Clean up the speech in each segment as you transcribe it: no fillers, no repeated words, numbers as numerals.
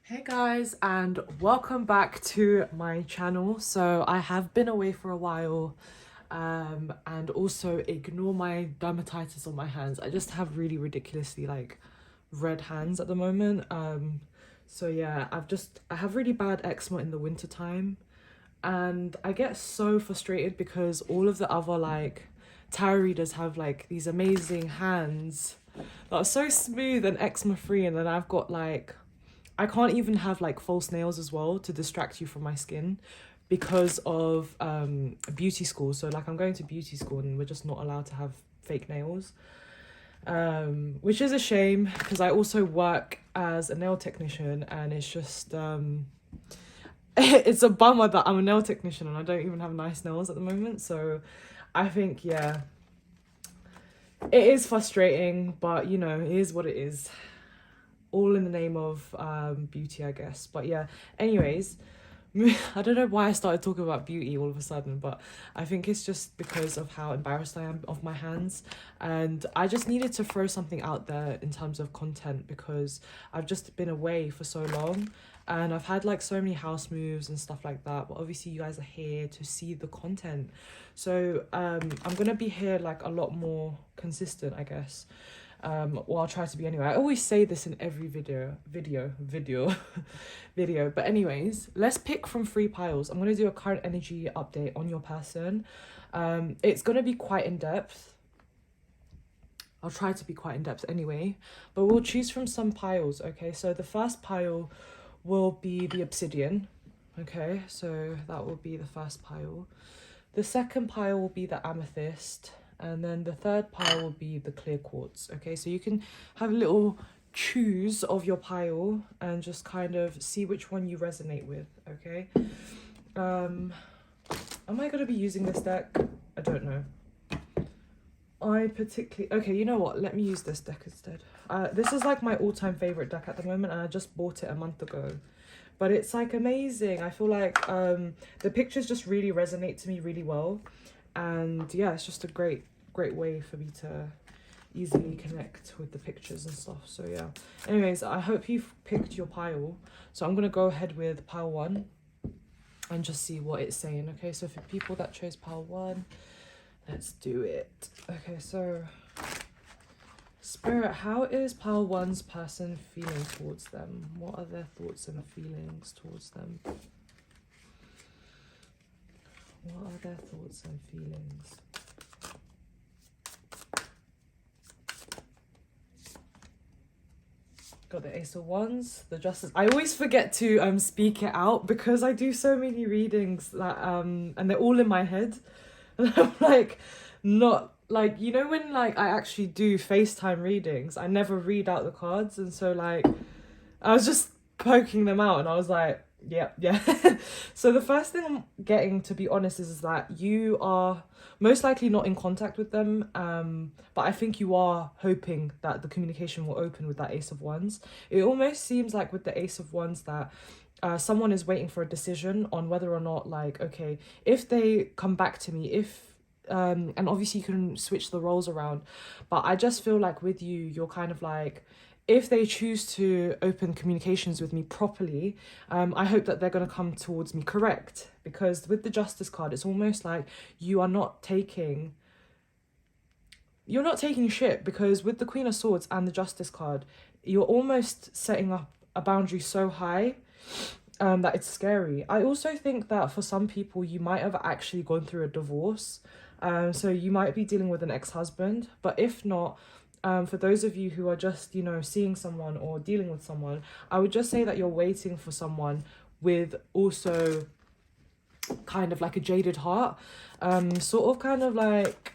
Hey guys, and welcome back to my channel. So I have been away for a while, and also ignore my dermatitis on my hands. I just have really ridiculously like red hands at the moment. So yeah, I have really bad eczema in the winter time, and I get so frustrated because all of the other like tarot readers have like these amazing hands that are so smooth and eczema free, and then I've got like I can't even have like false nails as well to distract you from my skin because of beauty school. So like I'm going to beauty school and we're just not allowed to have fake nails, which is a shame because I also work as a nail technician, and it's just it's a bummer that I'm a nail technician and I don't even have nice nails at the moment. So I think, yeah, it is frustrating, but you know, it is what it is, all in the name of beauty, I guess. But yeah, anyways, I don't know why I started talking about beauty all of a sudden, but I think it's just because of how embarrassed I am of my hands, and I just needed to throw something out there in terms of content because I've just been away for so long and I've had like so many house moves and stuff like that, but obviously you guys are here to see the content. So I'm gonna be here like a lot more consistent, I guess. Well, I'll try to be anyway. I always say this in every video video, but anyways, let's pick from 3 piles. I'm going to do a current energy update on your person. It's going to be quite in depth. I'll try to be quite in depth anyway, but we'll choose from some piles. Okay, so the first pile will be the obsidian. Okay, so that will be the first pile. The second pile will be the amethyst, and then the third pile will be the clear quartz. Okay, so you can have a little choose of your pile and just kind of see which one you resonate with. Okay, am I going to be using this deck? I don't know. Okay, you know what, let me use this deck instead. This is like my all-time favorite deck at the moment, and I just bought it a month ago, but it's like amazing. I feel like the pictures just really resonate to me really well, and yeah, it's just a great way for me to easily connect with the pictures and stuff. So yeah, anyways, I hope you've picked your pile. So I'm gonna go ahead with pile 1 and just see what it's saying. Okay, so for people that chose pile 1, let's do it. Okay, so Spirit, how is pile 1's person feeling towards them? What are their thoughts and feelings towards them? What are their thoughts and feelings? Got the Ace of Wands, the Justice. I always forget to speak it out because I do so many readings that and they're all in my head. And I'm like, not like, you know, when like I actually do FaceTime readings, I never read out the cards, and so like I was just poking them out and I was like, yeah. So the first thing I'm getting, to be honest, is that you are most likely not in contact with them, but I think you are hoping that the communication will open with that Ace of Wands. It almost seems like with the Ace of Wands that someone is waiting for a decision on whether or not, like, okay, if they come back to me, if and obviously you can switch the roles around, but I just feel like with you, you're kind of like, if they choose to open communications with me properly, I hope that they're going to come towards me correct. Because with the Justice card, it's almost like you're not taking shit, because with the Queen of Swords and the Justice card, you're almost setting up a boundary so high that it's scary. I also think that for some people, you might have actually gone through a divorce. So you might be dealing with an ex-husband, but if not, for those of you who are just, you know, seeing someone or dealing with someone, I would just say that you're waiting for someone with also kind of like a jaded heart, sort of kind of like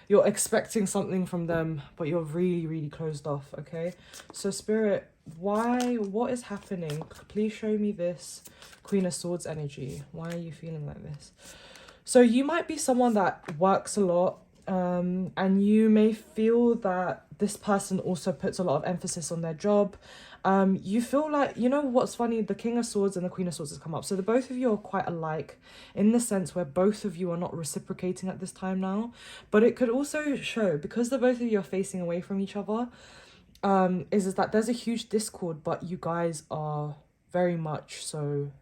you're expecting something from them, but you're really closed off. Okay, so Spirit, what is happening? Please show me this Queen of Swords energy. Why are you feeling like this? So you might be someone that works a lot, and you may feel that this person also puts a lot of emphasis on their job. You feel like, you know what's funny, the King of Swords and the Queen of Swords has come up. So the both of you are quite alike in the sense where both of you are not reciprocating at this time now. But it could also show, because the both of you are facing away from each other, is that there's a huge discord, but you guys are very much so,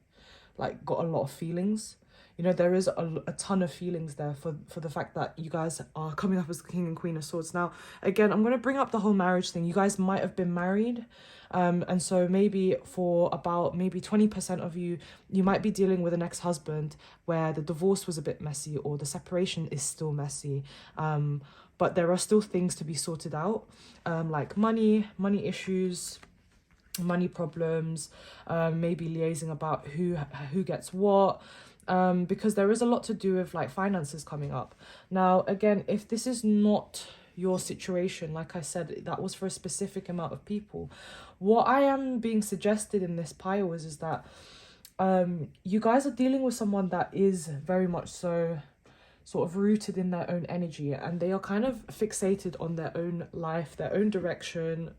like, got a lot of feelings. You know, there is a ton of feelings there for the fact that you guys are coming up as King and Queen of Swords. Now, again, I'm going to bring up the whole marriage thing. You guys might have been married. And so maybe for about maybe 20% of you, you might be dealing with an ex-husband where the divorce was a bit messy or the separation is still messy. But there are still things to be sorted out, like money issues, money problems, maybe liaising about who gets what, because there is a lot to do with like finances coming up. Now, again, if this is not your situation, like I said, that was for a specific amount of people. What I am being suggested in this pile is that you guys are dealing with someone that is very much so sort of rooted in their own energy, and they are kind of fixated on their own life, their own direction,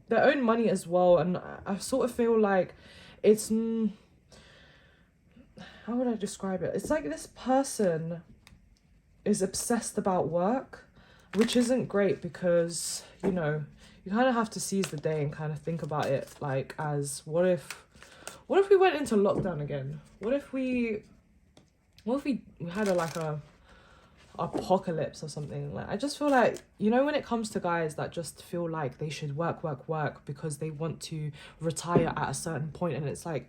their own money as well. And I sort of feel like it's how would I describe it? It's like this person is obsessed about work, which isn't great, because, you know, you kind of have to seize the day and kind of think about it like as what if we went into lockdown again? What if we had a apocalypse or something? Like, I just feel like, you know, when it comes to guys that just feel like they should work because they want to retire at a certain point, and it's like,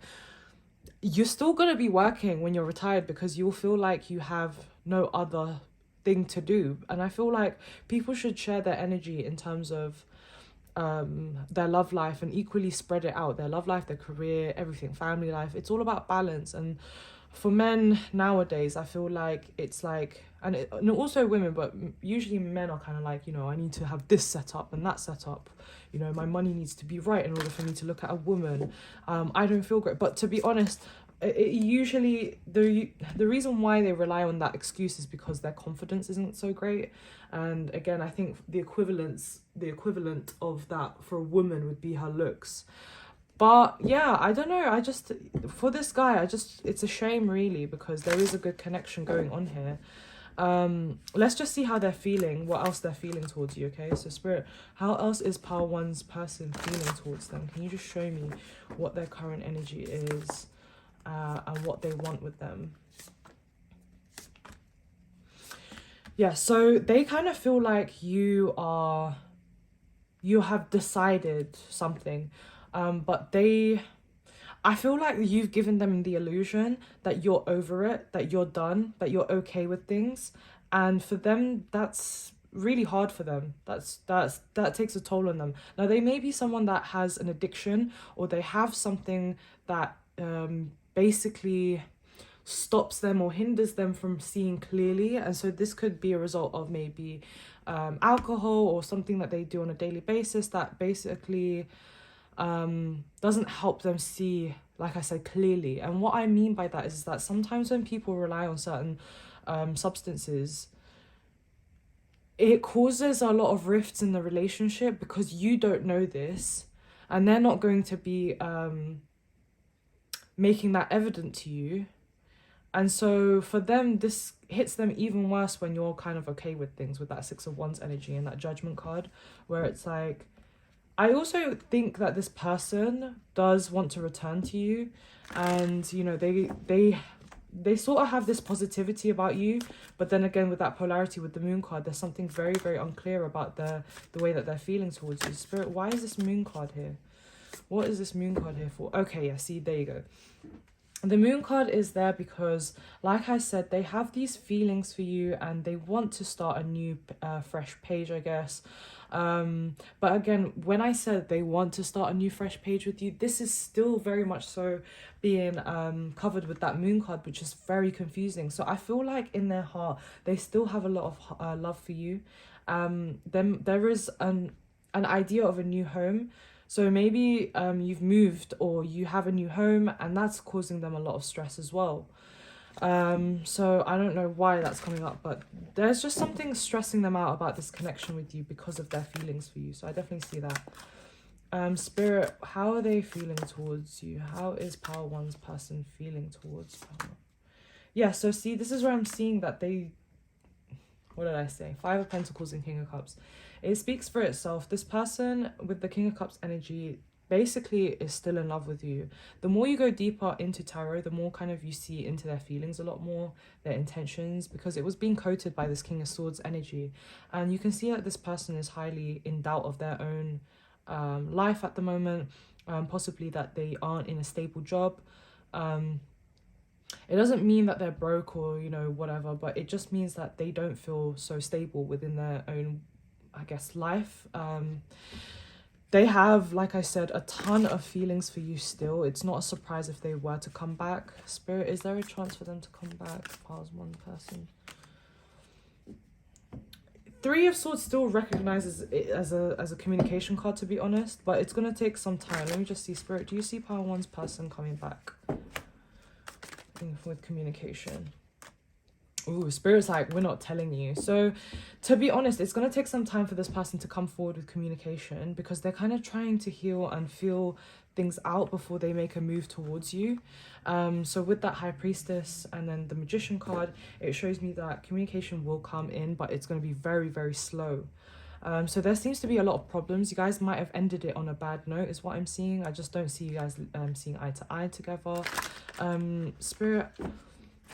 you're still gonna be working when you're retired because you'll feel like you have no other thing to do. And I feel like people should share their energy in terms of their love life and equally spread it out, their love life, their career, everything, family life. It's all about balance. And for men nowadays, I feel like it's like, and also women, but usually men are kind of like, you know, I need to have this set up and that set up, you know, my money needs to be right in order for me to look at a woman. I don't feel great. But to be honest, usually the reason why they rely on that excuse is because their confidence isn't so great. And again, I think the equivalent of that for a woman would be her looks. But yeah, I don't know, for this guy, it's a shame really, because there is a good connection going on here. Let's just see how they're feeling, what else they're feeling towards you. Okay, so Spirit, how else is Power One's person feeling towards them? Can you just show me what their current energy is, and what they want with them? Yeah, so they kind of feel like you have decided something, but I feel like you've given them the illusion that you're over it, that you're done, that you're okay with things. And for them, that's really hard for them. That takes a toll on them. Now, they may be someone that has an addiction, or they have something that basically stops them or hinders them from seeing clearly. And so this could be a result of maybe alcohol or something that they do on a daily basis that basically doesn't help them see, like I said, clearly. And what I mean by that is that sometimes when people rely on certain substances, it causes a lot of rifts in the relationship because you don't know this, and they're not going to be making that evident to you. And so for them, this hits them even worse when you're kind of okay with things, with that Six of Wands energy and that Judgment card, where it's like, I also think that this person does want to return to you, and, you know, they sort of have this positivity about you, but then again, with that polarity with the Moon card, there's something very, very unclear about the way that they're feeling towards you. Spirit, why is this Moon card here? What is this Moon card here for? Okay, yeah, see, there you go. The Moon card is there because, like I said, they have these feelings for you and they want to start a new fresh page, I guess. But again, when I said they want to start a new fresh page with you, this is still very much so being covered with that Moon card, which is very confusing. So I feel like in their heart, they still have a lot of love for you. There is an idea of a new home. So maybe you've moved or you have a new home, and that's causing them a lot of stress as well. So I don't know why that's coming up, but there's just something stressing them out about this connection with you because of their feelings for you. So I definitely see that. Spirit, how are they feeling towards you? How is Power One's person feeling towards Power? Yeah, so see, this is where I'm seeing that they, what did I say? 5 of Pentacles and King of Cups. it speaks for itself. This person with the King of Cups energy basically is still in love with you. The more you go deeper into tarot, the more kind of you see into their feelings a lot more, their intentions, because it was being coated by this King of Swords energy. And you can see that this person is highly in doubt of their own life at the moment, possibly that they aren't in a stable job. It doesn't mean that they're broke or, you know, whatever, but it just means that they don't feel so stable within their own, I guess, life. They have, like I said, a ton of feelings for you still. It's not a surprise if they were to come back. Spirit, is there a chance for them to come back? Piles one person. Three of Swords still recognizes it as a communication card, to be honest, but it's going to take some time. Let me just see, Spirit, do you see Pile 1's person coming back with communication? Ooh, Spirit's like, we're not telling you. So to be honest, it's going to take some time for this person to come forward with communication, because they're kind of trying to heal and feel things out before they make a move towards you. So with that High Priestess and then the Magician card, it shows me that communication will come in, but it's going to be very, very slow. So there seems to be a lot of problems. You guys might have ended it on a bad note is what I'm seeing. I just don't see you guys seeing eye to eye together. Spirit,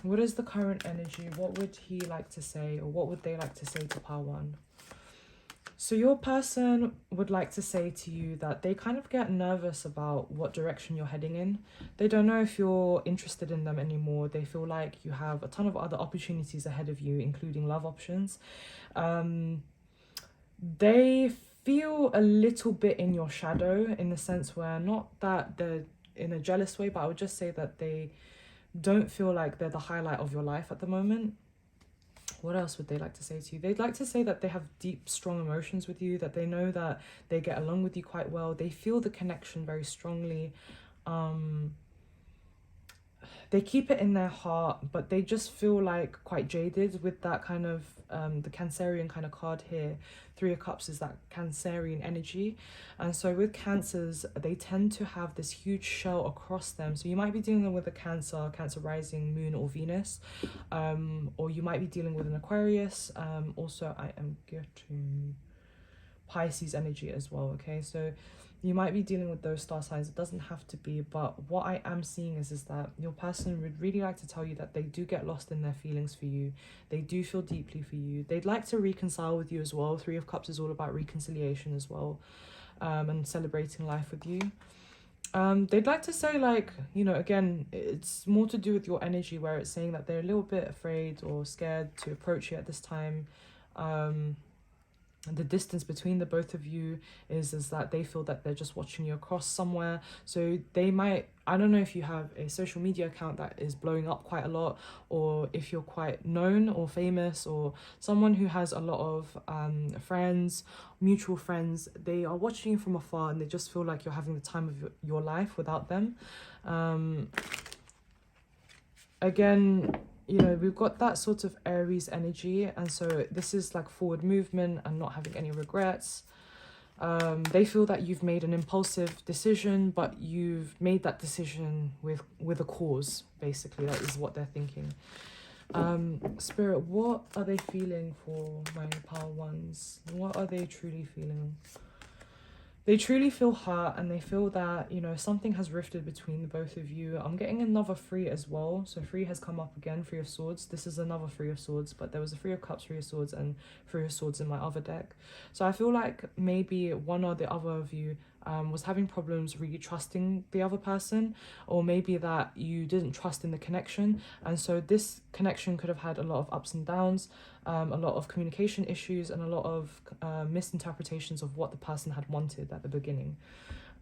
what is the current energy? What would he like to say, or what would they like to say to Pile 1? So your person would like to say to you that they kind of get nervous about what direction you're heading in. They don't know if you're interested in them anymore. They feel like you have a ton of other opportunities ahead of you, including love options. They feel a little bit in your shadow, in the sense where, not that they're in a jealous way, but I would just say that they don't feel like they're the highlight of your life at the moment. What else would they like to say to you? They'd like to say that they have deep, strong emotions with you, that they know that they get along with you quite well. They feel the connection very strongly. They keep it in their heart, but they just feel like quite jaded with that kind of the Cancerian kind of card here. Three of Cups is that Cancerian energy, and so with Cancers, they tend to have this huge shell across them. So you might be dealing with a Cancer rising, Moon or Venus, or you might be dealing with an Aquarius. Also, I am getting Pisces energy as well. Okay, so you might be dealing with those star signs. It doesn't have to be, but what I am seeing is that your person would really like to tell you that they do get lost in their feelings for you. They do feel deeply for you. They'd like to reconcile with you as well. Three of Cups is all about reconciliation as well, and celebrating life with you. They'd like to say, like, you know, again, it's more to do with your energy, where it's saying that they're a little bit afraid or scared to approach you at this time. The distance between the both of you is that they feel that they're just watching you across somewhere. So they might, I don't know if you have a social media account that is blowing up quite a lot, or if you're quite known or famous, or someone who has a lot of friends, mutual friends. They are watching you from afar, and they just feel like you're having the time of your life without them. Again, you know, we've got that sort of Aries energy, and so this is like forward movement and not having any regrets. They feel that you've made an impulsive decision, but you've made that decision with a cause, basically. That is what they're thinking. Spirit, what are they feeling for my Pile 1s? What are they truly feeling? They truly feel hurt, and they feel that, you know, something has rifted between the both of you. I'm getting another 3 as well. So 3 has come up again, 3 of Swords. This is another 3 of Swords, but there was a 3 of Cups, 3 of Swords, and 3 of Swords in my other deck. So I feel like maybe one or the other of you was having problems really trusting the other person, or maybe that you didn't trust in the connection. And so this connection could have had a lot of ups and downs, a lot of communication issues, and a lot of misinterpretations of what the person had wanted at the beginning.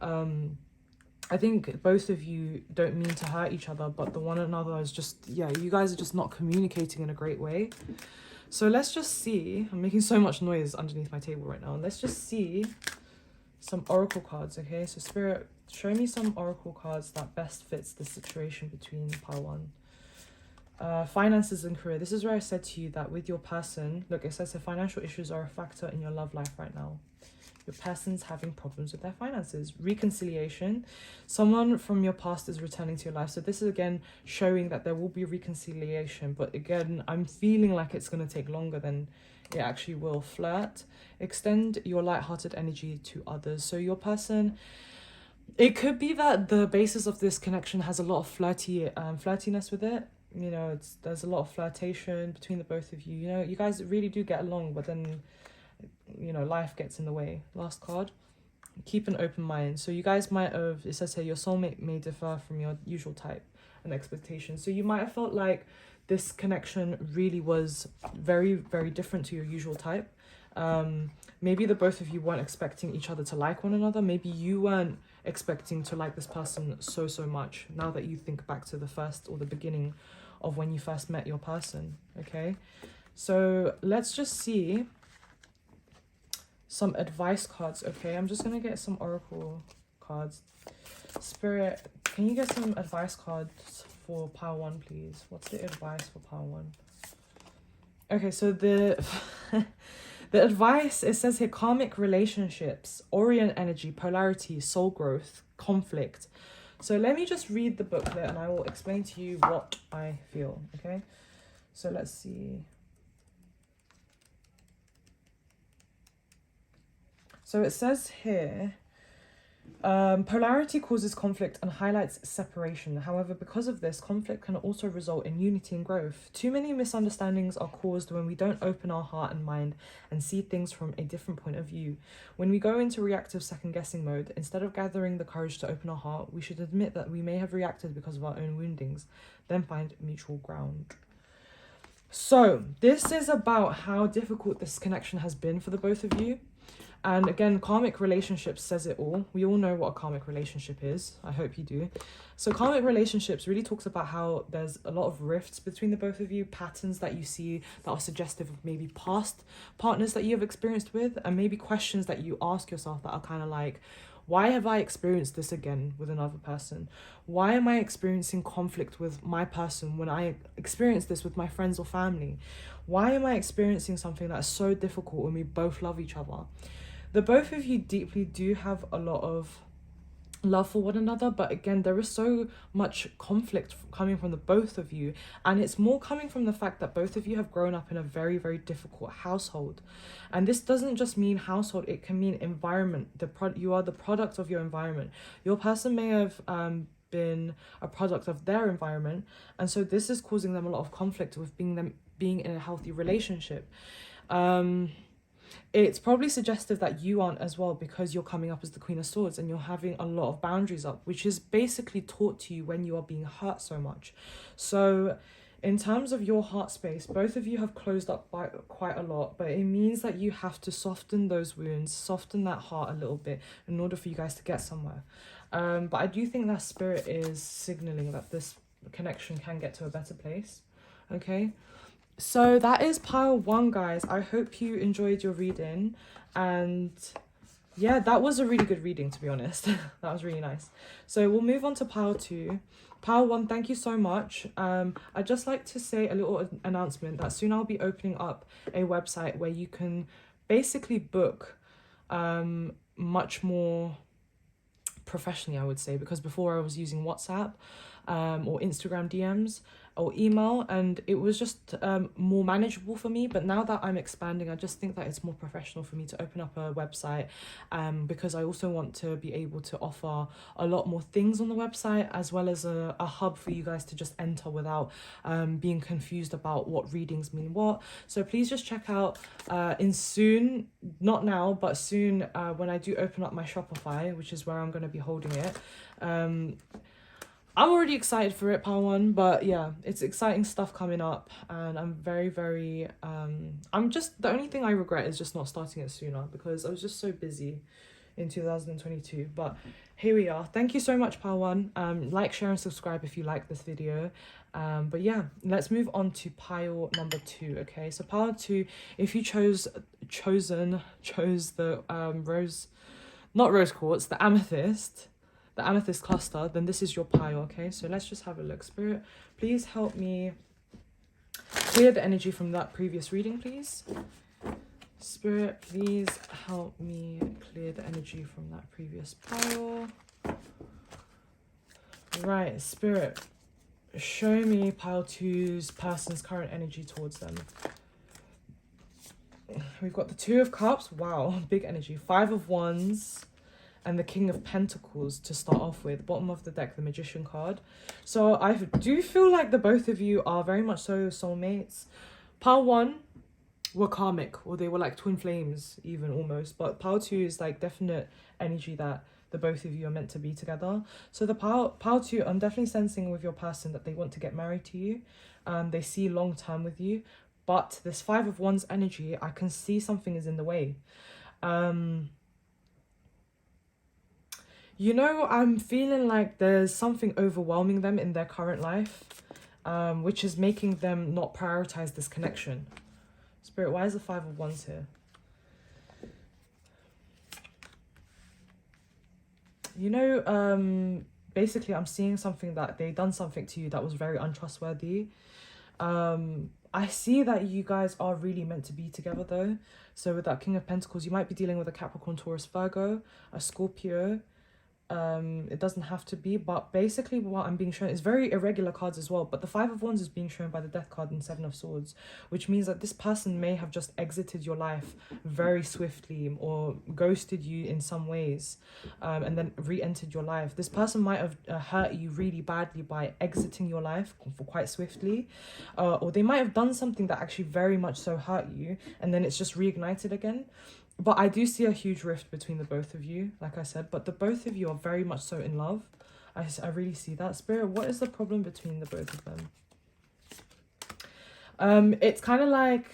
I think both of you don't mean to hurt each other, but the one another is just, yeah, you guys are just not communicating in a great way. So let's just see. I'm making so much noise underneath my table right now. Let's just see some oracle cards, okay? So Spirit, show me some oracle cards that best fits the situation between Pile 1. Finances and career. This is where I said to you that with your person, look, it says the financial issues are a factor in your love life right now. Your person's having problems with their finances. Reconciliation. Someone from your past is returning to your life. So this is again showing that there will be reconciliation. But again, I'm feeling like it's going to take longer than it actually will. Flirt. Extend your lighthearted energy to others. So your person, it could be that the basis of this connection has a lot of flirtiness with it. You know, there's a lot of flirtation between the both of you. You know, you guys really do get along, but then, you know, life gets in the way. Last card. Keep an open mind. So you guys might have, it says here, your soulmate may differ from your usual type and expectations. So you might have felt like this connection really was very, very different to your usual type. Maybe the both of you weren't expecting each other to like one another. Maybe you weren't expecting to like this person so much, now that you think back to the first or the beginning of when you first met your person. Okay, so let's just see some advice cards. Okay, I'm just gonna get some oracle cards. Spirit, can you get some advice cards for pile 1, please? What's the advice for pile 1? Okay, so the the advice, it says here, karmic relationships, Orient energy, polarity, soul growth, conflict. So let me just read the booklet and I will explain to you what I feel. Okay, so let's see. So it says here, polarity causes conflict and highlights separation. However, because of this, conflict can also result in unity and growth. Too many misunderstandings are caused when we don't open our heart and mind and see things from a different point of view. When we go into reactive second-guessing mode, instead of gathering the courage to open our heart, we should admit that we may have reacted because of our own woundings, then find mutual ground. So this is about how difficult this connection has been for the both of you. And again, karmic relationships says it all. We all know what a karmic relationship is. I hope you do. So karmic relationships really talks about how there's a lot of rifts between the both of you, patterns that you see that are suggestive of maybe past partners that you have experienced with, and maybe questions that you ask yourself that are kind of like, why have I experienced this again with another person? Why am I experiencing conflict with my person when I experience this with my friends or family? Why am I experiencing something that's so difficult when we both love each other? The both of you deeply do have a lot of love for one another, but again, there is so much conflict coming from the both of you, and it's more coming from the fact that both of you have grown up in a very, very difficult household. And this doesn't just mean household, it can mean environment. You are the product of your environment. Your person may have been a product of their environment, and so this is causing them a lot of conflict with being in a healthy relationship. It's probably suggestive that you aren't as well, because you're coming up as the Queen of Swords and you're having a lot of boundaries up, which is basically taught to you when you are being hurt so much. So in terms of your heart space, both of you have closed up by quite a lot, but it means that you have to soften those wounds, soften that heart a little bit in order for you guys to get somewhere. But I do think that Spirit is signaling that this connection can get to a better place. Okay, so that is pile 1, guys. I hope you enjoyed your reading, and yeah, that was a really good reading, to be honest. That was really nice. So we'll move on to pile 2. Pile 1, thank you so much. I'd just like to say a little announcement that soon I'll be opening up a website where you can basically book much more professionally, I would say, because before I was using WhatsApp or Instagram DMs or email, and it was just more manageable for me. But now that I'm expanding, I just think that it's more professional for me to open up a website, because I also want to be able to offer a lot more things on the website, as well as a hub for you guys to just enter without being confused about what readings mean what. So please just check out in soon, not now, but soon, when I do open up my Shopify, which is where I'm going to be holding it. I'm already excited for it, pile 1, but yeah, it's exciting stuff coming up, and I'm very, very, the only thing I regret is just not starting it sooner, because I was just so busy in 2022, but here we are. Thank you so much, pile 1. Like, share, and subscribe if you like this video. But yeah, let's move on to pile number 2, okay? So pile 2, if you chose the not rose quartz, the amethyst cluster, then this is your pile, okay? So let's just have a look. Spirit, please help me clear the energy from that previous reading, please. Spirit, please help me clear the energy from that previous pile. Right, Spirit, show me pile two's person's current energy towards them. We've got the Two of Cups. Wow, big energy. Five of Wands and the King of Pentacles to start off with. Bottom of the deck, the Magician card. So I do feel like the both of you are very much so soulmates. Pile one were karmic, or they were like twin flames even almost. But pile two is like definite energy that the both of you are meant to be together. So the pile two, I'm definitely sensing with your person that they want to get married to you. They see long term with you. But this Five of Wands energy, I can see something is in the way. You know, I'm feeling like there's something overwhelming them in their current life, which is making them not prioritize this connection. Spirit, why is the Five of Wands here? You know, basically I'm seeing something that they done something to you that was very untrustworthy. I see that you guys are really meant to be together though. So with that King of Pentacles, you might be dealing with a Capricorn, Taurus, Virgo, a Scorpio. It doesn't have to be, but basically what I'm being shown is very irregular cards as well. But the Five of Wands is being shown by the Death card and Seven of Swords, which means that this person may have just exited your life very swiftly or ghosted you in some ways, and then re-entered your life. This person might have hurt you really badly by exiting your life for quite swiftly, or they might have done something that actually very much so hurt you, and then it's just reignited again. But I do see a huge rift between the both of you, like I said. But the both of you are very much so in love. I really see that. Spirit, what is the problem between the both of them? It's kind of like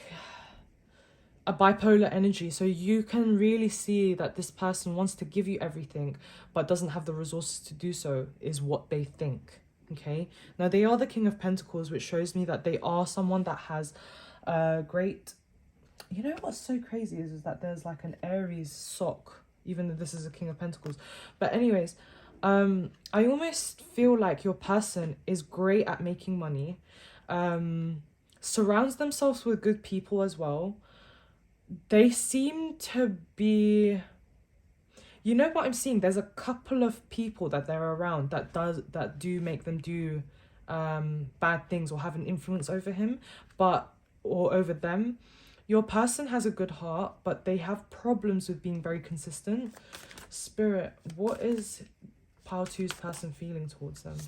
a bipolar energy. So you can really see that this person wants to give you everything, but doesn't have the resources to do so, is what they think. Okay? Now, they are the King of Pentacles, which shows me that they are someone that has great... You know what's so crazy is that there's like an Aries sock, even though this is a King of Pentacles. But anyways, I almost feel like your person is great at making money, surrounds themselves with good people as well. They seem to be... You know what I'm seeing? There's a couple of people that they're around that do make them do bad things or have an influence over him, or over them. Your person has a good heart, but they have problems with being very consistent. Spirit, what is pile two's person feeling towards them?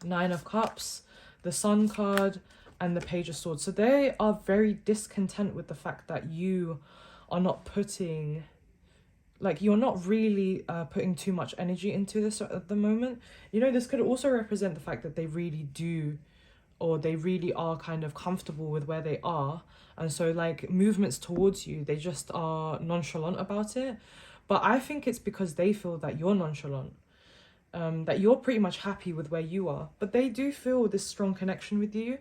Nine of Cups, the Sun card, and the Page of Swords. So they are very discontent with the fact that you are not putting... Like, you're not really putting too much energy into this at the moment. You know, this could also represent the fact that they really do... or they really are kind of comfortable with where they are. And so, like, movements towards you, they just are nonchalant about it. But I think it's because they feel that you're nonchalant. That you're pretty much happy with where you are. But they do feel this strong connection with you.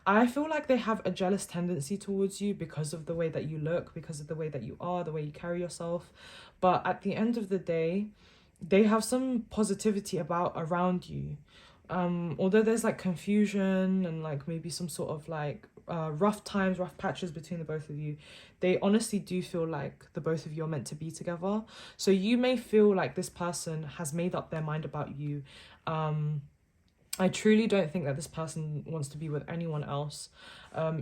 I feel like they have a jealous tendency towards you because of the way that you look, because of the way that you are, the way you carry yourself. But at the end of the day, they have some positivity around you. Although there's like confusion and like maybe some sort of like rough times, rough patches between the both of you, they honestly do feel like the both of you are meant to be together. So you may feel like this person has made up their mind about you. I truly don't think that this person wants to be with anyone else.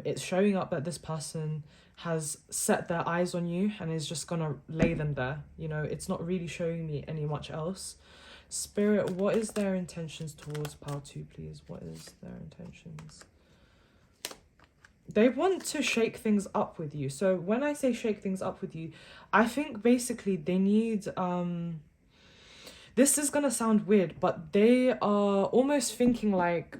It's showing up that this person has set their eyes on you and is just gonna lay them there. You know, it's not really showing me any much else. Spirit, what is their intentions towards pile two, please? What is their intentions? They want to shake things up with you. So when I say shake things up with you, I think basically they need... This is going to sound weird, but they are almost thinking like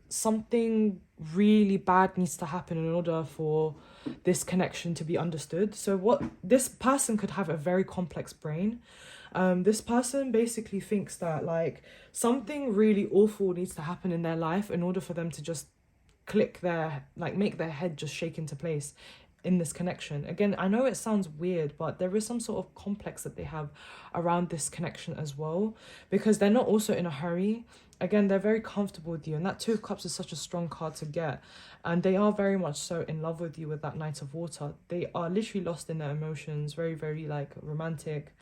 something really bad needs to happen in order for this connection to be understood. So what this person could have a very complex brain. This person basically thinks that like something really awful needs to happen in their life in order for them to just click make their head just shake into place in this connection. Again, I know it sounds weird, but there is some sort of complex that they have around this connection as well, because they're not also in a hurry. Again, they're very comfortable with you, and that Two of Cups is such a strong card to get, and they are very much so in love with you with that Knight of Water. They are literally lost in their emotions, very, very like romantic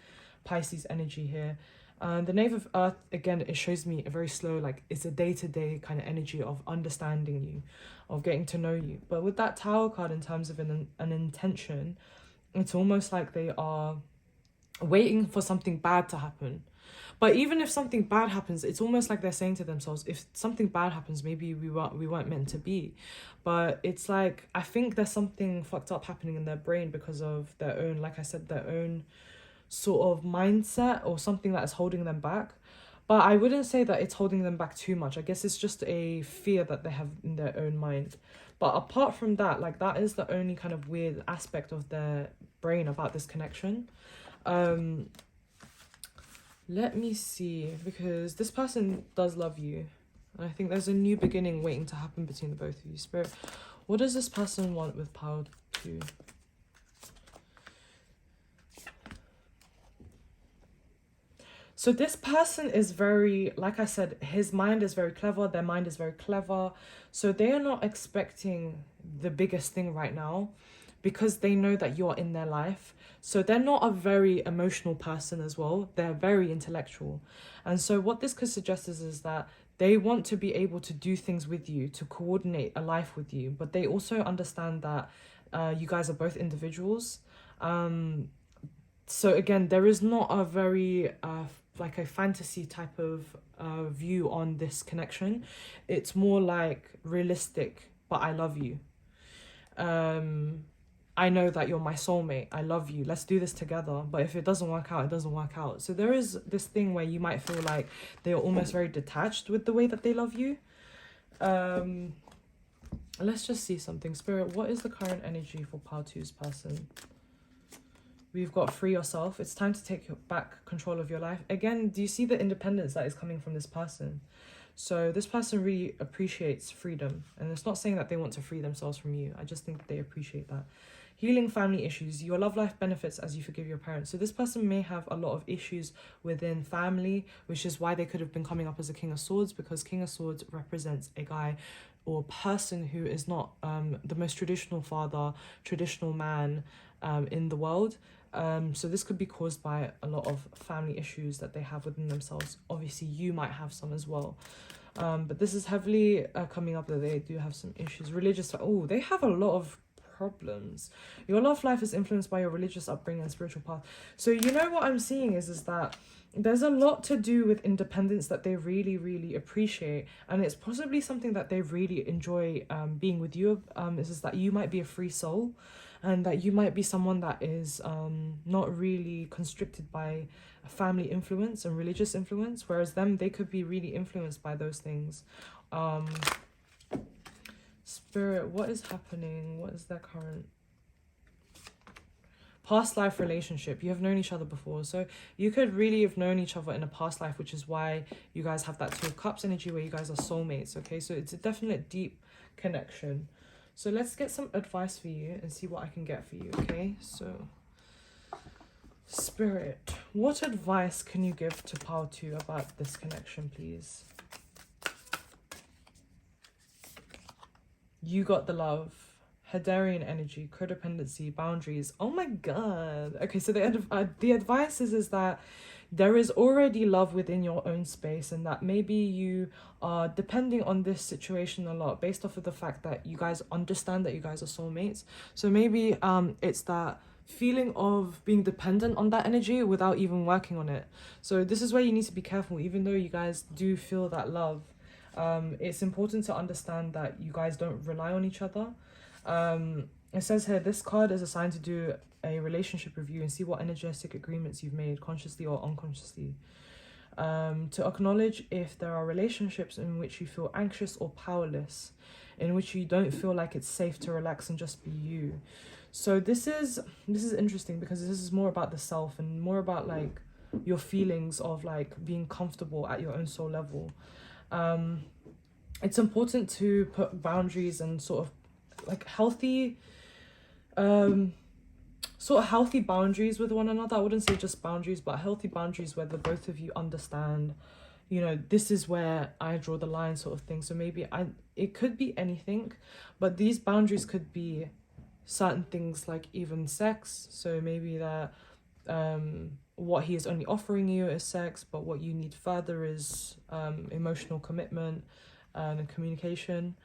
Pisces energy here. The Knave of Earth, again, it shows me a very slow, like, it's a day-to-day kind of energy of understanding you, of getting to know you. But with that Tower card, in terms of an intention, it's almost like they are waiting for something bad to happen. But even if something bad happens, it's almost like they're saying to themselves, if something bad happens, maybe we weren't meant to be. But it's like, I think there's something fucked up happening in their brain because of their own, like I said, their own sort of mindset or something that is holding them back. But I wouldn't say that it's holding them back too much. I guess it's just a fear that they have in their own mind. But apart from that, like, that is the only kind of weird aspect of their brain about this connection. Let me see, because this person does love you. And I think there's a new beginning waiting to happen between the both of you. Spirit, what does this person want with power 2? So this person is very, like I said, his mind is very clever. Their mind is very clever. So they are not expecting the biggest thing right now because they know that you're in their life. So they're not a very emotional person as well. They're very intellectual. And so what this could suggest is that they want to be able to do things with you, to coordinate a life with you. But they also understand that you guys are both individuals. So again, there is not a very like a fantasy type of view on this connection. It's more like realistic, but I love you. I know that you're my soulmate. I love you. Let's do this together. But if it doesn't work out, it doesn't work out. So there is this thing where you might feel like they're almost very detached with the way that they love you. Let's just see something. Spirit, what is the current energy for Power 2's person? We've got free yourself. It's time to take back control of your life. Again, do you see the independence that is coming from this person? So this person really appreciates freedom. And it's not saying that they want to free themselves from you. I just think they appreciate that. Healing family issues. Your love life benefits as you forgive your parents. So this person may have a lot of issues within family, which is why they could have been coming up as a King of Swords, because King of Swords represents a guy or person who is not the most traditional father, traditional man in the world. So this could be caused by a lot of family issues that they have within themselves. Obviously, you might have some as well. But this is heavily coming up that they do have some issues. Religious, oh, they have a lot of problems. Your love life is influenced by your religious upbringing and spiritual path. So you know what I'm seeing is that there's a lot to do with independence that they really, really appreciate. And it's possibly something that they really enjoy being with you. Is that you might be a free soul. And that you might be someone that is not really constricted by family influence and religious influence, whereas they could be really influenced by those things. Spirit, what is happening? What is their current past life relationship? You have known each other before, so you could really have known each other in a past life, which is why you guys have that Two of Cups energy where you guys are soulmates. Okay, so it's a definite deep connection. So let's get some advice for you and see what I can get for you, okay? So, Spirit, what advice can you give to Power 2 about this connection, please? You got the love, Hadarian energy, codependency, boundaries. Oh my God. Okay, so the advice is that there is already love within your own space, and that maybe you are depending on this situation a lot based off of the fact that you guys understand that you guys are soulmates. So maybe it's that feeling of being dependent on that energy without even working on it. So this is where you need to be careful. Even though you guys do feel that love, it's important to understand that you guys don't rely on each other. It says here, this card is assigned to do a relationship review and see what energetic agreements you've made consciously or unconsciously. To acknowledge if there are relationships in which you feel anxious or powerless, in which you don't feel like it's safe to relax and just be you. So this is interesting because this is more about the self and more about like your feelings of like being comfortable at your own soul level. It's important to put boundaries and sort of like healthy sort of healthy boundaries with one another. I wouldn't say just boundaries, but healthy boundaries where the both of you understand, you know, this is where I draw the line, sort of thing. So maybe it could be anything, but these boundaries could be certain things like even sex. So maybe that what he is only offering you is sex, but what you need further is emotional commitment and communication.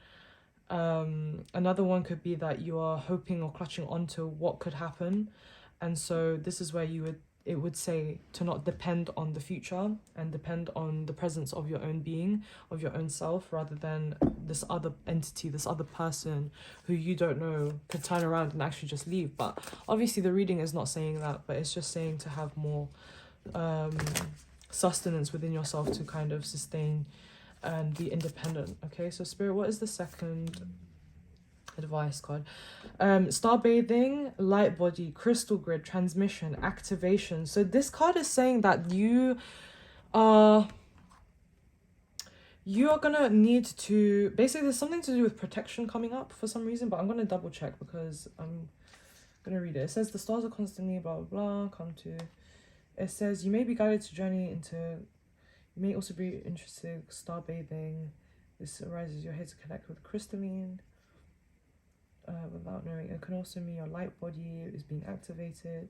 Another one could be that you are hoping or clutching onto what could happen, and so this is where it would say to not depend on the future and depend on the presence of your own being, of your own self, rather than this other entity, this other person who you don't know could turn around and actually just leave. But obviously the reading is not saying that, but it's just saying to have more sustenance within yourself to kind of sustain and be independent. Okay, so Spirit, what is the second advice card? Star bathing, light body, crystal grid, transmission, activation. So this card is saying that you are gonna need to, basically there's something to do with protection coming up for some reason, but I'm gonna double check because I'm gonna read it. It says the stars are constantly blah blah blah come to. It says you may be guided to journey into, you may also be interested in star bathing. This arises your head to connect with crystalline without knowing. It can also mean your light body is being activated.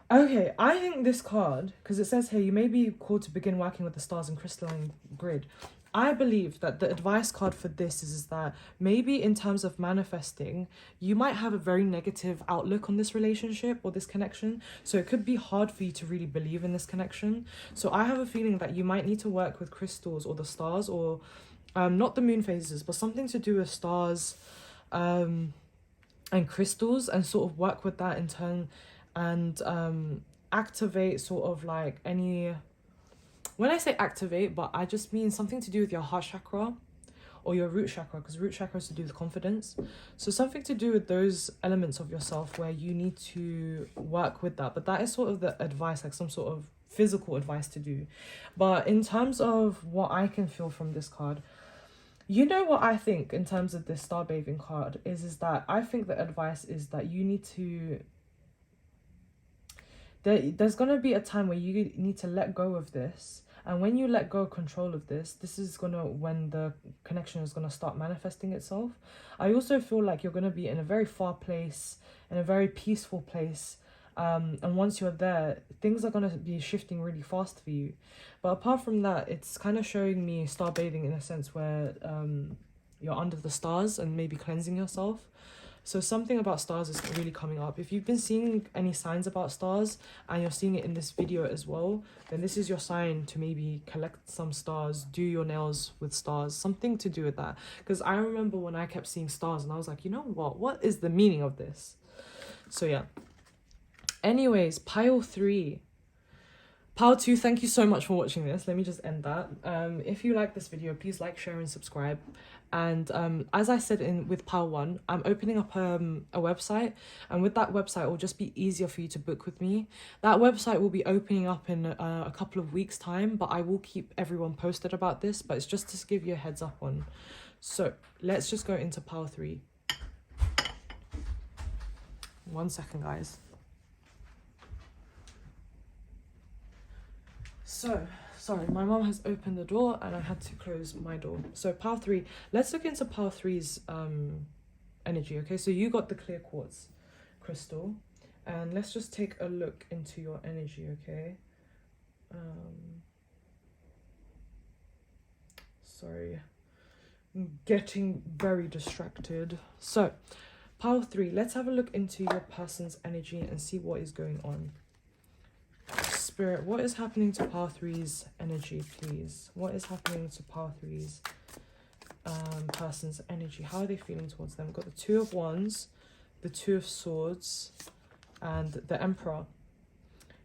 Okay, I think this card, because it says here you may be called to begin working with the stars and crystalline grid. I believe that the advice card for this is that maybe in terms of manifesting, you might have a very negative outlook on this relationship or this connection. So it could be hard for you to really believe in this connection. So I have a feeling that you might need to work with crystals or the stars, or not the moon phases, but something to do with stars and crystals, and sort of work with that in turn and activate sort of like any, when I say activate, but I just mean something to do with your heart chakra or your root chakra, because root chakra is to do with confidence. So something to do with those elements of yourself where you need to work with that. But that is sort of the advice, like some sort of physical advice to do. But in terms of what I can feel from this card, you know what I think in terms of this star bathing card is that I think the advice is that you need to, there's going to be a time where you need to let go of this. And when you let go of control of this is going to, when the connection is going to start manifesting itself. I also feel like you're going to be in a very far place, in a very peaceful place. And once you're there, things are going to be shifting really fast for you. But apart from that, it's kind of showing me star bathing in a sense where you're under the stars and maybe cleansing yourself. So something about stars is really coming up. If you've been seeing any signs about stars and you're seeing it in this video as well, then this is your sign to maybe collect some stars, do your nails with stars, something to do with that. Because I remember when I kept seeing stars and I was like, you know what is the meaning of this? So yeah. Anyways, pile 3. Pile 2, thank you so much for watching this. Let me just end that. If you like this video, please like, share and subscribe. And as I said with pile 1, I'm opening up a website, and with that website it will just be easier for you to book with me. That website will be opening up in a couple of weeks time, but I will keep everyone posted about this, but it's just to give you a heads up on. So let's just go into pile 3. 1 second, guys. So, sorry, my mom has opened the door and I had to close my door. So pile 3, let's look into pile 3's energy, okay? So you got the clear quartz crystal, and let's just take a look into your energy, okay? Sorry, I'm getting very distracted. So pile 3, let's have a look into your person's energy and see what is going on. Spirit, what is happening to pile 3's energy, please? What is happening to pile 3's person's energy? How are they feeling towards them? We've got the 2 of Wands, the 2 of Swords, and the Emperor.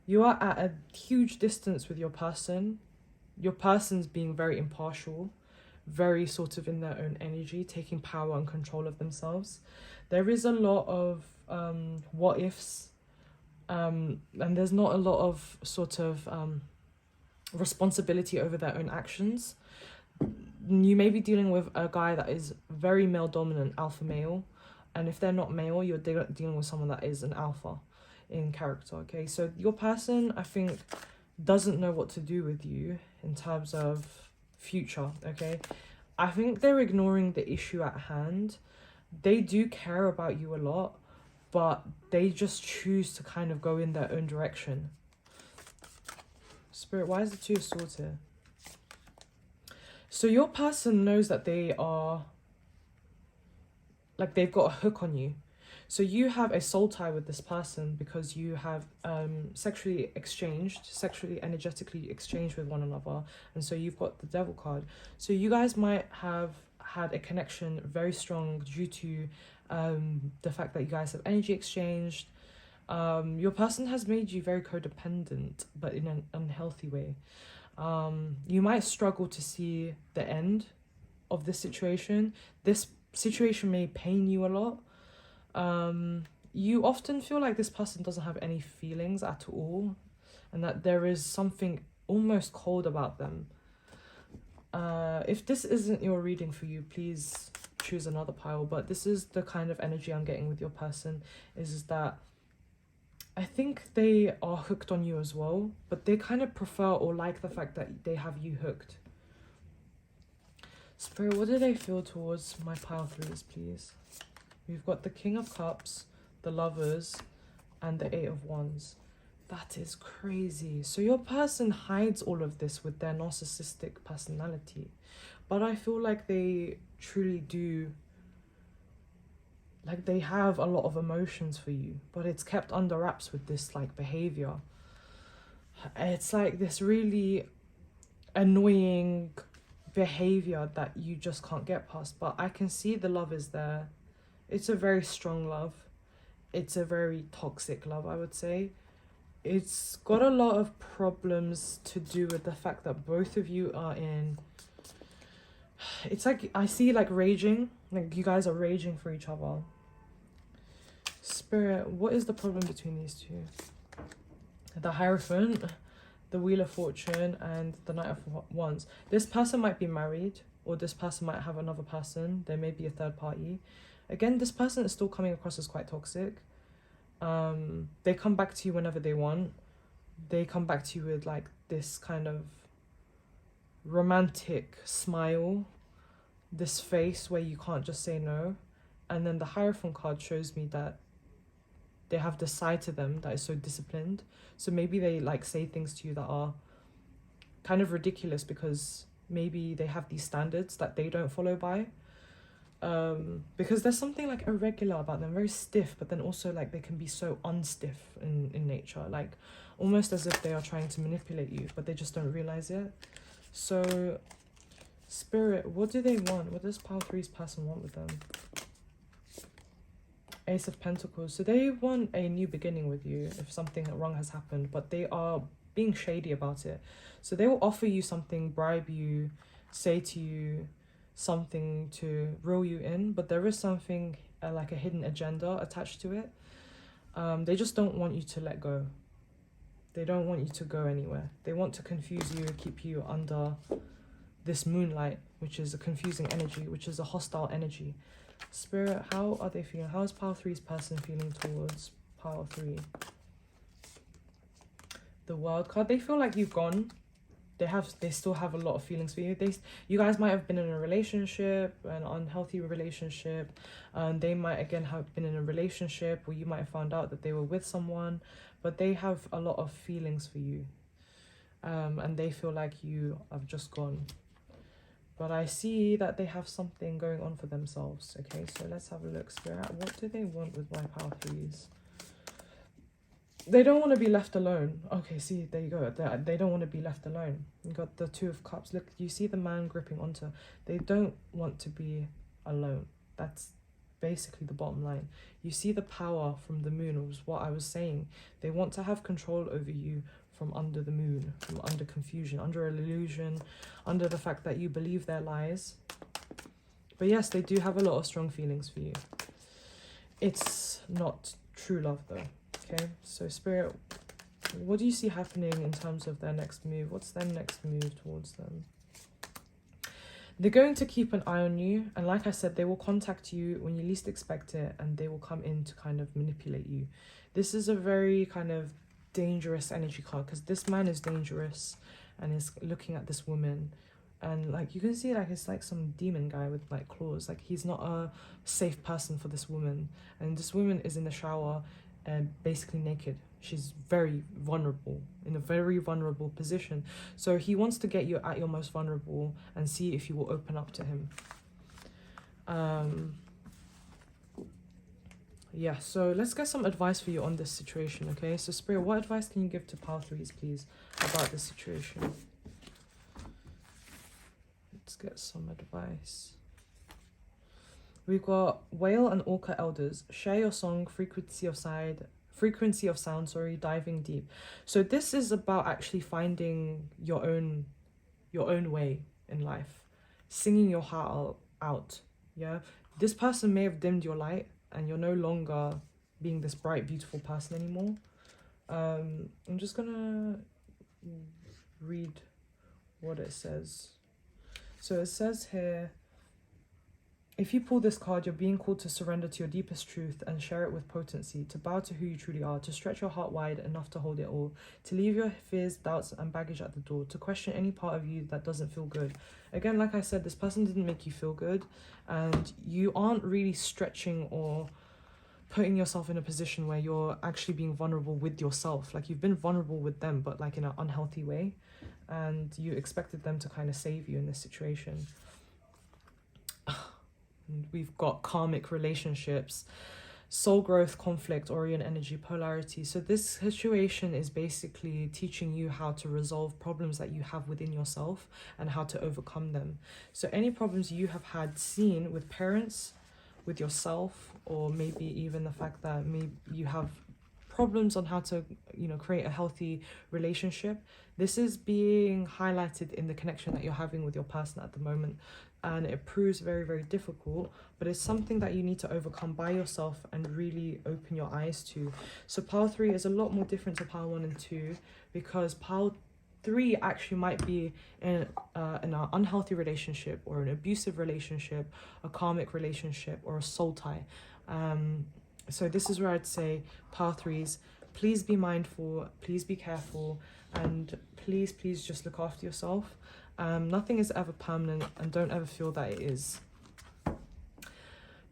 You are at a huge distance with your person. Your person's being very impartial, very sort of in their own energy, taking power and control of themselves. There is a lot of what ifs. And there's not a lot of sort of responsibility over their own actions. You may be dealing with a guy that is very male dominant, alpha male, And if they're not male, you're dealing with someone that is an alpha in character, okay? So your person, I think, doesn't know what to do with you in terms of future, okay? I think they're ignoring the issue at hand. They do care about you a lot, but they just choose to kind of go in their own direction. Spirit, why is the Two of Swords here? So your person knows that they are, like, they've got a hook on you. So you have a soul tie with this person because you have sexually energetically exchanged with one another. And so you've got the Devil card. So you guys might have had a connection very strong due to the fact that you guys have energy exchanged. Your person has made you very codependent, but in an unhealthy way. You might struggle to see the end of this situation. This situation may pain you a lot. You often feel like this person doesn't have any feelings at all, and that there is something almost cold about them. If this isn't your reading for you, please choose another pile, but this is the kind of energy I'm getting with your person, is that I think they are hooked on you as well, but they kind of prefer or like the fact that they have you hooked. Spirit, what do they feel towards my pile threes, please? We've got the King of Cups, the Lovers, and the Eight of Wands. That is crazy. So your person hides all of this with their narcissistic personality. But I feel like they truly do, like, they have a lot of emotions for you, but it's kept under wraps with this, like, behavior. It's like this really annoying behavior that you just can't get past. But I can see the love is there. It's a very strong love. It's a very toxic love, I would say. It's got a lot of problems to do with the fact that both of you are in... It's like, I see, like, raging. Like, you guys are raging for each other. Spirit, what is the problem between these two? The Hierophant, the Wheel of Fortune, and the Knight of Wands. This person might be married, or this person might have another person. There may be a third party. Again, this person is still coming across as quite toxic. They come back to you whenever they want. They come back to you with, like, this kind of romantic smile, this face where you can't just say no. And then the Hierophant card shows me that they have this side to them that is so disciplined. So maybe they, like, say things to you that are kind of ridiculous because maybe they have these standards that they don't follow by. Because there's something, like, irregular about them, very stiff, but then also, like, they can be so unstiff in nature, like, almost as if they are trying to manipulate you, but they just don't realize it. So, Spirit, what do they want? What does pile three's person want with them? Ace of Pentacles. So they want a new beginning with you if something wrong has happened, but they are being shady about it. So they will offer you something, bribe you, say to you something to reel you in, but there is something like a hidden agenda attached to it. They just don't want you to let go. They don't want you to go anywhere. They want to confuse you, keep you under this moonlight, which is a confusing energy, which is a hostile energy. Spirit, how are they feeling? How is pile three's person feeling towards pile three? The World card. They feel like you've gone. They still have a lot of feelings for you. You guys might have been in a relationship, an unhealthy relationship. They might again have been in a relationship where you might have found out that they were with someone, but they have a lot of feelings for you. And they feel like you have just gone. But I see that they have something going on for themselves. Okay, so let's have a look, Spirit. What do they want with my pile threes? They don't want to be left alone. Okay, see, there you go. They don't want to be left alone. You got the Two of Cups. Look, you see the man gripping onto. They don't want to be alone. That's basically the bottom line. You see the power from the moon, was what I was saying. They want to have control over you from under the moon, from under confusion, under an illusion, under the fact that you believe their lies. But yes, they do have a lot of strong feelings for you. It's not true love though. Okay, so Spirit, what do you see happening in terms of their next move? What's their next move towards them? They're going to keep an eye on you, and like I said, they will contact you when you least expect it, and they will come in to kind of manipulate you. This is a very kind of dangerous energy card, because this man is dangerous and is looking at this woman, and like you can see, like it's like some demon guy with like claws. Like he's not a safe person for this woman, and this woman is in the shower and basically naked. She's very vulnerable, in a very vulnerable position. So he wants to get you at your most vulnerable and see if you will open up to him. Yeah, so let's get some advice for you on this situation, okay? So Spirit, what advice can you give to Pile 3s, please, about this situation? Let's get some advice. We've got Whale and Orca Elders. Share your song, frequency of sound, diving deep. So this is about actually finding your own way in life, singing your heart out. Yeah, this person may have dimmed your light, and you're no longer being this bright, beautiful person anymore. I'm just gonna read what it says. So it says here, if you pull this card, you're being called to surrender to your deepest truth and share it with potency, to bow to who you truly are, to stretch your heart wide enough to hold it all, to leave your fears, doubts, and baggage at the door, to question any part of you that doesn't feel good. Again, like I said, this person didn't make you feel good, and you aren't really stretching or putting yourself in a position where you're actually being vulnerable with yourself. Like you've been vulnerable with them, but like in an unhealthy way, and you expected them to kind of save you in this situation. We've got karmic relationships, soul growth, conflict, Orient energy, polarity. So this situation is basically teaching you how to resolve problems that you have within yourself and how to overcome them. So any problems you have had seen with parents, with yourself, or maybe even the fact that maybe you have problems on how to, create a healthy relationship, this is being highlighted in the connection that you're having with your person at the moment. And it proves very, very difficult, but it's something that you need to overcome by yourself and really open your eyes to. So Pile 3 is a lot more different to Pile 1 and 2, because Pile 3 actually might be in an unhealthy relationship, or an abusive relationship, a karmic relationship, or a soul tie. So this is where I'd say, Pile 3s, please be mindful, please be careful, and please just look after yourself. Nothing is ever permanent, and don't ever feel that it is.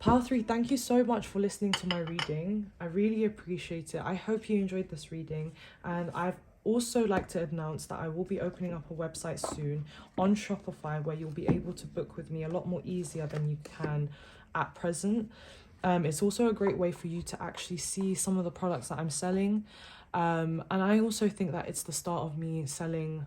Pile 3, thank you so much for listening to my reading. I really appreciate it. I hope you enjoyed this reading, and I've also like to announce that I will be opening up a website soon on Shopify where you'll be able to book with me a lot more easier than you can at present. It's also a great way for you to actually see some of the products that I'm selling. And I also think that it's the start of me selling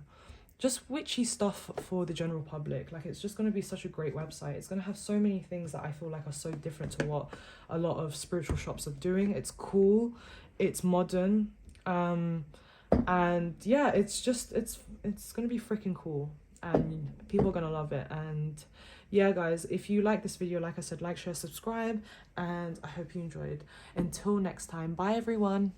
just witchy stuff for the general public. Like, it's just going to be such a great website. It's going to have so many things that I feel like are so different to what a lot of spiritual shops are doing. It's cool, it's modern, and yeah, it's going to be freaking cool, and people are going to love it. And yeah, guys, if you like this video, like I said, like, share, subscribe, and I hope you enjoyed. Until next time, bye everyone.